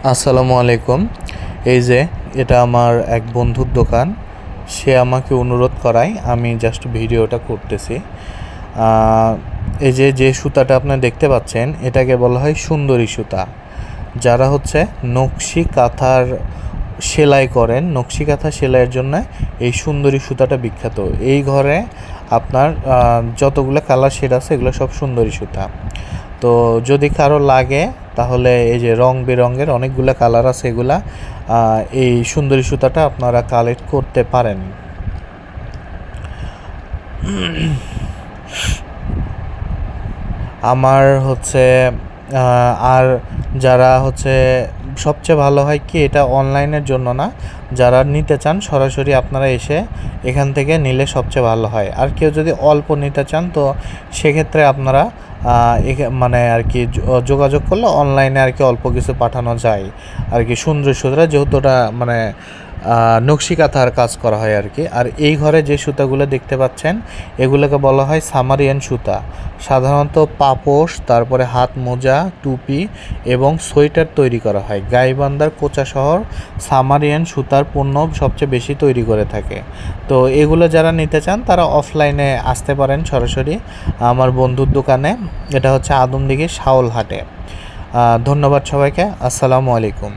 আসসালামু আলাইকুম। এই যে এটা আমার এক বন্ধুর দোকান। সে আমাকে অনুরোধ করায় আমি জাস্ট ভিডিওটা করতেছি। এই যে সুতাটা আপনারা দেখতে পাচ্ছেন এটাকে বলা হয় সুন্দরী সুতা। যারা হচ্ছে নকশি কাঁথার সেলাই করেন, নকশি কাঁথা সেলাইয়ের জন্য এই সুন্দরী সুতাটা বিখ্যাত। এই ঘরে আপনার যতগুলো কালার শেড আছে এগুলো সব সুন্দরী সুতা। তো যদি কারো লাগে তাহলে এই যে রং বেরঙের অনেকগুলো কালার আছে, এগুলা এই সুন্দরী সুতাটা আপনারা কালেক্ট করতে পারেন। আমার হচ্ছে আর যারা হচ্ছে সবচেয়ে ভালো হয় কি, এটা অনলাইনের জন্য না, যারা নিতে চান সরাসরি আপনারা এসে এখান থেকে নিলে সবচেয়ে ভালো হয়। আর কেউ যদি অল্প নিতে চান তো সেক্ষেত্রে আপনারা মানে আর কি যোগাযোগ করলে অনলাইনে আর কি অল্প কিছু পাঠানো যায় আর কি। সুন্দর সুতরা যেহেতু ওটা মানে নকশি কাঁথার কাজ করা হয় আর কি। আর এই ঘরে যে সুতাগুলো দেখতে পাচ্ছেন এগুলোকে বলা হয় সামারিয়ান সুতা। সাধারণত পাপোশ, তারপরে হাত মোজা, টুপি এবং সোয়েটার তৈরি করা হয়। গাইবান্ধার কোচা শহর সামারিয়ান সুতার পণ্য সবচেয়ে বেশি তৈরি করে থাকে। তো এগুলো যারা নিতে চান তারা অফলাইনে আসতে পারেন সরাসরি আমার বন্ধুর দোকানে। এটা হচ্ছে আদমদীঘি শাওলহাটে। ধন্যবাদ সবাইকে। আসসালামু আলাইকুম।